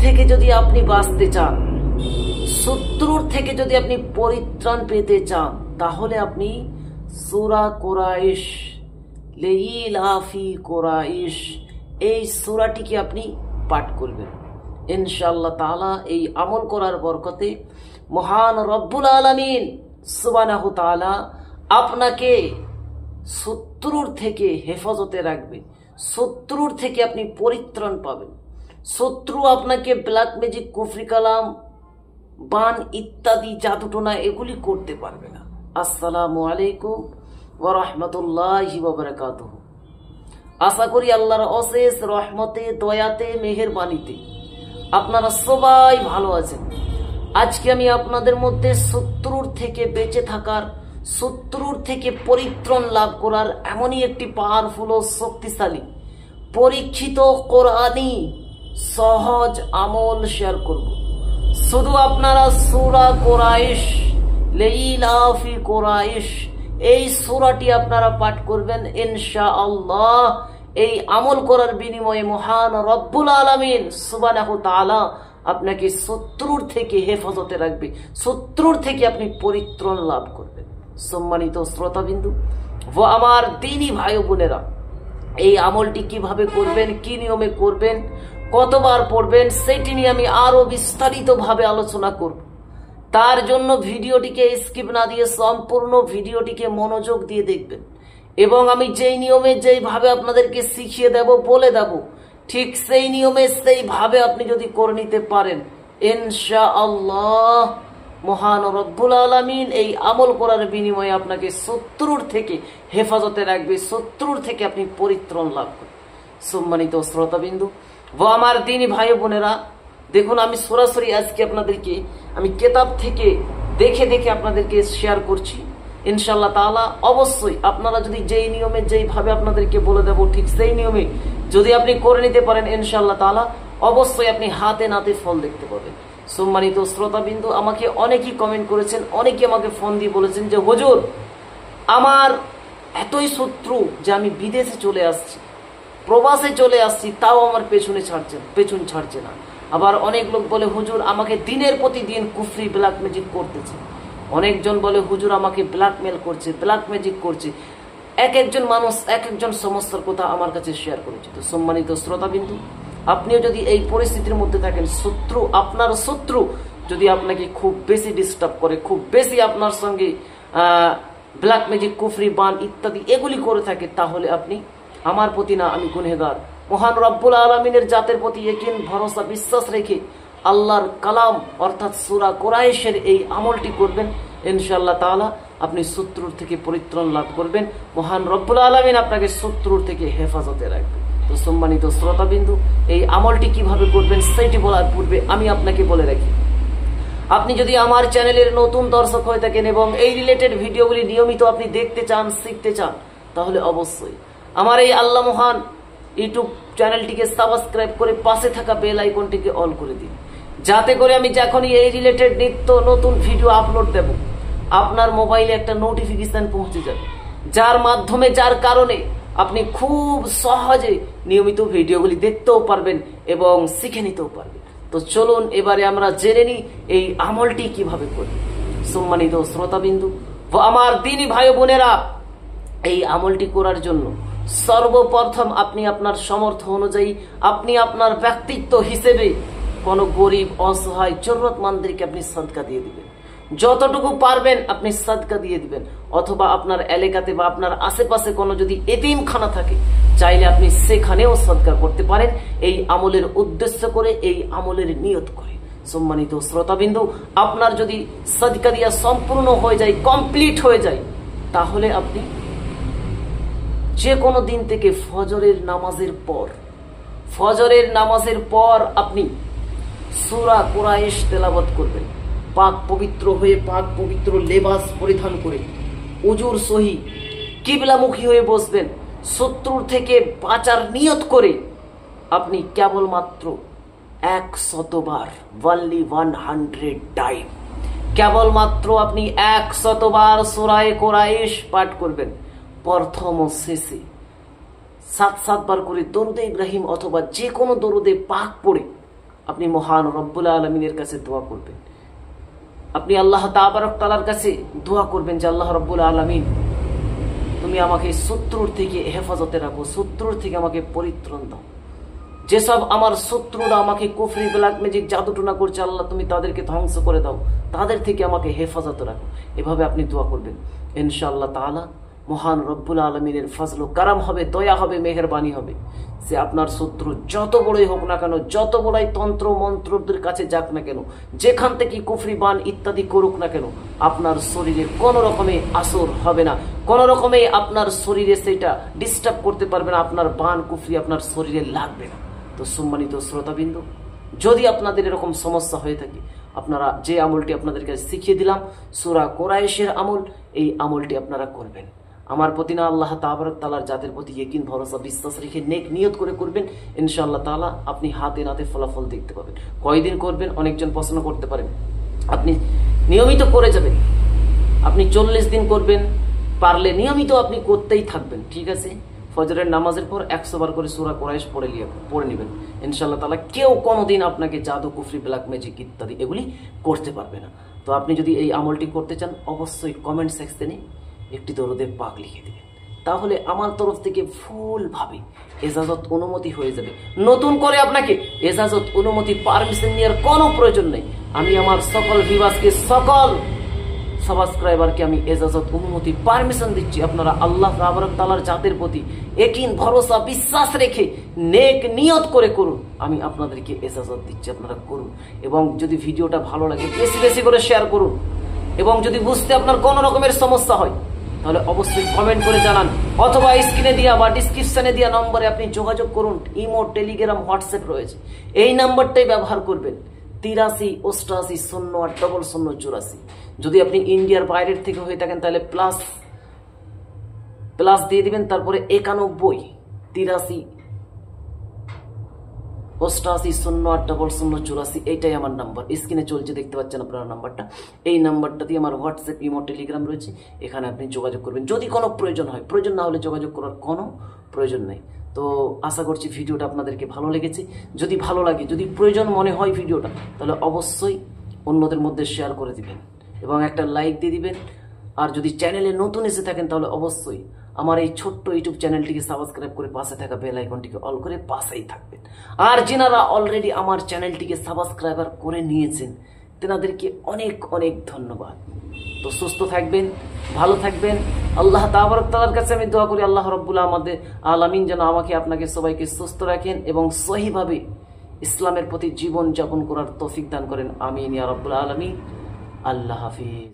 থেকে যদি আপনি বাঁচতে চান, শত্রুর থেকে যদি আপনি পরিত্রাণ পেতে চান, তাহলে আপনি সূরা কুরাইশ, লিইলাফি কুরাইশ, এই সূরাটিকে আপনি পাঠ করবেন। ইনশাআল্লাহ তাআলা এই আমল করার বরকতে মহান রব্বুল আলামিন সুবহানাহু তাআলা আপনাকে শত্রুর থেকে হেফাজতে রাখবে, শত্রুর থেকে আপনি পরিত্রাণ পাবেন। শত্রু আপনাকে ব্ল্যাক ম্যাজিক, কুফরি কালাম, বান ইত্যাদি জাদুটোনা এগুলি করতে পারবে না। আসসালামু আলাইকুম ওয়া রাহমাতুল্লাহি ওয়া বারাকাতুহু। আশা করি আল্লাহর অশেষ রহমতে, দয়াতে, মেহেরবানিতে আপনারা সবাই ভালো আছেন। আজকে আমি আপনাদের মধ্যে শত্রুর থেকে বেঁচে থাকার, শত্রুর থেকে পরিত্রাণ লাভ করার এমনই একটি পাওয়ারফুল ও শক্তিশালী পরীক্ষিত কোরআনী সহজ আমল শেয়ার করব। শুধু আপনারা সূরা কুরাইশ, লিইলাফি কুরাইশ, এই সূরাটি আপনারা পাঠ করবেন ইনশাআল্লাহ। এই আমল করার বিনিময়ে মহান রব্বুল আলামিন সুবহানাহু তাআলা আপনাকে শত্রুর থেকে হেফাজতে রাখবে, শত্রুর থেকে আপনি পরিত্রাণ লাভ করবেন। সম্মানিত শ্রোতাবিন্দু ও আমার দ্বীনি ভাই বোনেরা, এই আমলটি কিভাবে করবেন, কি নিয়মে করবেন, কতবার পড়বেন, সেটি নিয়ে আমি আরো বিস্তারিতভাবে আলোচনা করব। তার জন্য ভিডিওটিকে স্কিপ না দিয়ে সম্পূর্ণ ভিডিওটিকে মনোযোগ দিয়ে দেখবেন এবং আমি যেই নিয়মে, যেইভাবে আপনাদেরকে শিখিয়ে দেব, বলে দেব, ঠিক সেই নিয়মে, সেইভাবে আপনি যদি করে নিতে পারেন, ইনশাআল্লাহ মহান রব্বুল আলামিন এই আমল করার বিনিময়ে আপনাকে শত্রুর থেকে হেফাজতে রাখবে, শত্রুর থেকে আপনি পরিত্রাণ লাভ করবেন। সম্মানিত শ্রোতাবিন্দু ও আমার দ্বীনি ভাই বোনেরা, দেখুন আমি সরাসরি আজকে আপনাদেরকে আমি কিতাব থেকে দেখে দেখে আপনাদেরকে শেয়ার করছি ইনশাআল্লাহ তাআলা। অবশ্যই আপনারা যদি যেই নিয়মে, যেইভাবে আপনাদেরকে বলে দেব, ঠিক সেই নিয়মে যদি আপনি করে নিতে পারেন ইনশাআল্লাহ তাআলা, অবশ্যই আপনি হাতে নাতে ফল দেখতে পাবেন। সম্মানিত শ্রোতাবিন্দু, আমাকে অনেকেই কমেন্ট করেছেন, অনেকে আমাকে ফোন দিয়ে বলেছেন যে হুজুর আমার এতই শত্রু যে আমি বিদেশে চলে আসছি, প্রবাসে চলে আসছি, তাও আমার পেছন ছাড়ছে না। আবার অনেক লোক বলে হুজুর আমাকে দিনের প্রতিদিন কুফরি, ব্ল্যাক ম্যাজিক করতেছে। অনেকজন বলে হুজুর আমাকে ব্ল্যাকমেল করছে, ব্ল্যাক ম্যাজিক করছে। এক একজন মানুষ এক একজন সমস্যার কথা আমার কাছে শেয়ার করেছে। তো সম্মানিত শ্রোতাবিন্দু, আপনিও যদি এই পরিস্থিতির মধ্যে থাকেন, শত্রু, আপনার শত্রু যদি আপনাকে খুব বেশি ডিস্টার্ব করে, খুব বেশি আপনার সঙ্গে ব্ল্যাক ম্যাজিক, কুফরি, বান ইত্যাদি এগুলি করে থাকে, তাহলে আপনি আমার প্রতি না, আমি গুনহেগার, মহান রব্বুল আলামিনের জাতের প্রতি ইয়াকিন, ভরসা, বিশ্বাস রেখে আল্লাহর কালাম অর্থাৎ সূরা কুরাইশের এই আমলটি করবেন ইনশাআল্লাহ তাআলা। আপনি শত্রুর থেকে পরিত্রাণ লাভ করবেন, মহান রব্বুল আলামিন আপনাকে শত্রুর থেকে হেফাজতে রাখবে। তো সম্মানিত শ্রোতাবিন্দু, এই আমলটি কিভাবে করবেন সেটি বলার পূর্বে আমি আপনাকে বলে রাখি, আপনি যদি আমার চ্যানেলের নতুন দর্শক হয়ে থাকেন এবং এই রিলেটেড ভিডিওগুলি নিয়মিত আপনি দেখতে চান, শিখতে চান, তাহলে অবশ্যই আমার এই আল্লাহ মহান ইউটিউব চ্যানেলটিকে সাবস্ক্রাইব করে পাশে থাকা বেল আইকনটিকে অল করে দিন, যাতে করে আমি যখনই এই রিলেটেড নিত্য নতুন ভিডিও আপলোড দেব, আপনার মোবাইলে একটা নোটিফিকেশন পৌঁছে যাবে, যার মাধ্যমে, যার কারণে আপনি খুব সহজে নিয়মিত ভিডিওগুলি দেখতেও পারবেন এবং শিখে নিতেও পারবেন। তো চলুন এবারে আমরা জেনে নিই এই আমলটি কিভাবে করবেন। সম্মানিত শ্রোতাবিন্দু ও আমার দ্বীনি ভাই বোনেরা, এই আমলটি করার জন্য সর্বপ্রথম আপনি আপনার সামর্থ্য অনুযায়ী, আপনি আপনার ব্যক্তিত্ব হিসেবে কোনো গরিব, অসহায়, জরুরতমন্দদেরকে আপনি সাদকা দিয়ে দিবেন। যতটুকু পারবেন আপনি সাদকা দিয়ে দিবেন, অথবা আপনার এলাকাতে বা আপনার আশেপাশে কোনো যদি এতিমখানা থাকে, চাইলে আপনি সেখানেও সাদকা করতে পারেন, এই আমলের উদ্দেশ্য করে, এই আমলের নিয়ত করে। সম্মানিত শ্রোতাবিন্দু, আপনার যদি সাদকা দিয়া সম্পূর্ণ হয়ে যায়, কমপ্লিট হয়ে যায়, তাহলে আপনি যে কোনো দিন থেকে ফজরের নামাজের পর আপনি সূরা কুরাইশ তেলাওয়াত করবেন। পাক পবিত্র হয়ে, পাক পবিত্র লেবাস পরিধান করে, উজুর সহি কিবলামুখী হয়ে বসবেন। শত্রুর থেকে বাঁচার নিয়ত করে আপনি কেবলমাত্র 100 বার, only 100 টাইম, কেবলমাত্র আপনি 100 বার সূরা কুরাইশ পাঠ করবেন। প্রথম ও শেষে 7 বার করে দরুদে ইব্রাহিম অথবা যে কোনো দরুদে পাক পড়ে আপনি মহান রব্বুল আলমিনের কাছে দোয়া করবেন। আপনি আল্লাহ তাবারক তাআলার কাছে দোয়া করবেন যে আল্লাহ রব্বুল আলমিন, তুমি আমাকে শত্রুর থেকে হেফাজতে রাখো, শত্রুর থেকে আমাকে পরিত্রাণ দাও। যেসব আমার শত্রুরা আমাকে কুফরি, ব্ল্যাক ম্যাজিক, জাদুটনা করছে, আল্লাহ তুমি তাদেরকে ধ্বংস করে দাও, তাদের থেকে আমাকে হেফাজতে রাখো। এভাবে আপনি দোয়া করবেন। ইনশাআল্লাহ তাআলা মহান রব্বুল আলমিনের ফজল ও কারাম হবে, দয়া হবে, মেহেরবানি হবে। সে আপনার শত্রু যত বড়ই হোক না কেন, যত বড়ই তন্ত্র মন্ত্রদের কাছে যাক না কেন, যেখান থেকে কুফরি বান ইত্যাদি করুক না কেন, আপনার শরীরে কোনো রকমে আসর হবে না, কোনো রকমে আপনার শরীরে সেটা ডিস্টার্ব করতে পারবে না, আপনার বান কুফরি আপনার শরীরে লাগবে না। তো সম্মানিত শ্রোতাবিন্দু, যদি আপনাদের এরকম সমস্যা হয়ে থাকে, আপনারা যে আমলটি আপনাদেরকে শিখিয়ে দিলাম সূরা কুরাইশের আমল, এই আমলটি আপনারা করবেন। আমার প্রতি না আল্লাহ তাবারক তাআলার জাতের প্রতি ইয়াকিন, ভরসা, বিশ্বাস রেখে নেক নিয়ত করে করবেন। ইনশাআল্লাহ তাআলা আপনি হাতে নাতে ফলাফল দেখতে পাবেন। কয়দিন করবেন অনেকজন প্রশ্ন করতে পারেন। আপনি নিয়মিত করে যাবেন, আপনি 40 দিন করবেন, পারলে নিয়মিত আপনি করতেই থাকবেন, ঠিক আছে? ফজরের নামাজের পর 100 বার করে সূরা কুরাইশ পড়ে নেবেন। ইনশাআল্লাহ তাআলা কেউ কোনোদিন আপনাকে জাদু, কুফরি, ব্ল্যাক ম্যাজিক ইত্যাদি এগুলি করতে পারবে না। তো আপনি যদি এই আমলটি করতে চান, অবশ্যই কমেন্ট সেকশনে একটি দরুদের পাক লিখে দেবেন, তাহলে আমার তরফ থেকে ফুলভাবে এজাজত অনুমতি হয়ে যাবে। নতুন করে আপনাকে এজাজত অনুমতি পারমিশন নেওয়ার কোনো প্রয়োজন নেই। আমি আমার সকল ভিউয়ার্সকে, সকল সাবস্ক্রাইবারকে আমি এজাজত অনুমতি পারমিশন দিচ্ছি। আপনারা আল্লাহ তাবারক তাআলার জাতের প্রতি ইয়াকিন, ভরসা, বিশ্বাস রেখে নেক নিয়ত করে করুন। আমি আপনাদেরকে এজাজত দিচ্ছি, আপনারা করুন। এবং যদি ভিডিওটা ভালো লাগে বেশি বেশি করে শেয়ার করুন। এবং যদি বুঝতে আপনার কোনো রকমের সমস্যা হয়, তাহলে অবশ্যই কমেন্ট করে জানান, অথবা স্ক্রিনে দেওয়া বা ডিসক্রিপশনে দেওয়া নম্বরে আপনি যোগাযোগ করুন। ইমো, টেলিগ্রাম, হোয়াটসঅ্যাপ রয়েছে, এই নাম্বারটাই ব্যবহার করবেন, 83 88 08 00 84। যদি আপনি ইন্ডিয়ার বাইরের থেকে হয়ে থাকেন তাহলে প্লাস দিয়ে দিবেন, তারপরে 91 83 88 08 00 84, এইটাই আমার নাম্বার। স্ক্রিনে চলছে, দেখতে পাচ্ছেন আপনারা নাম্বারটা। এই নাম্বারটা দিয়ে আমার হোয়াটসঅ্যাপ, ইমো, টেলিগ্রাম রয়েছে, এখানে আপনি যোগাযোগ করবেন যদি কোনো প্রয়োজন হয়। প্রয়োজন না হলে যোগাযোগ করার কোনো প্রয়োজন নেই। তো আশা করছি ভিডিওটা আপনাদেরকে ভালো লেগেছে। যদি ভালো লাগে, যদি প্রয়োজন মনে হয় ভিডিওটা, তাহলে অবশ্যই অন্যদের মধ্যে শেয়ার করে দিবেন এবং একটা লাইক দিয়ে দিবেন। আর যদি চ্যানেলে নতুন এসে থাকেন, তাহলে অবশ্যই আমার এই ছোট্ট ইউটিউব চ্যানেলটিকে সাবস্ক্রাইব করে পাশে থাকা বেল আইকনটিকে অল করে পাশেই থাকবেন। আর যিনারা অলরেডি আমার চ্যানেলটিকে সাবস্ক্রাইবার করে নিয়েছেন, তেনাদেরকে অনেক অনেক ধন্যবাদ। তো সুস্থ থাকবেন, ভালো থাকবেন। আল্লাহ তাবারক তাআলার কাছে আমি দোয়া করি, আল্লাহ রব্বুল আলামিন যেন আমাকে, আপনাকে, সবাইকে সুস্থ রাখেন এবং সহিভাবে ইসলামের প্রতি জীবন যাপন করার তৌফিক দান করেন। আমিন ইয়া রাব্বুল আলামিন। আল্লাহ হাফিজ।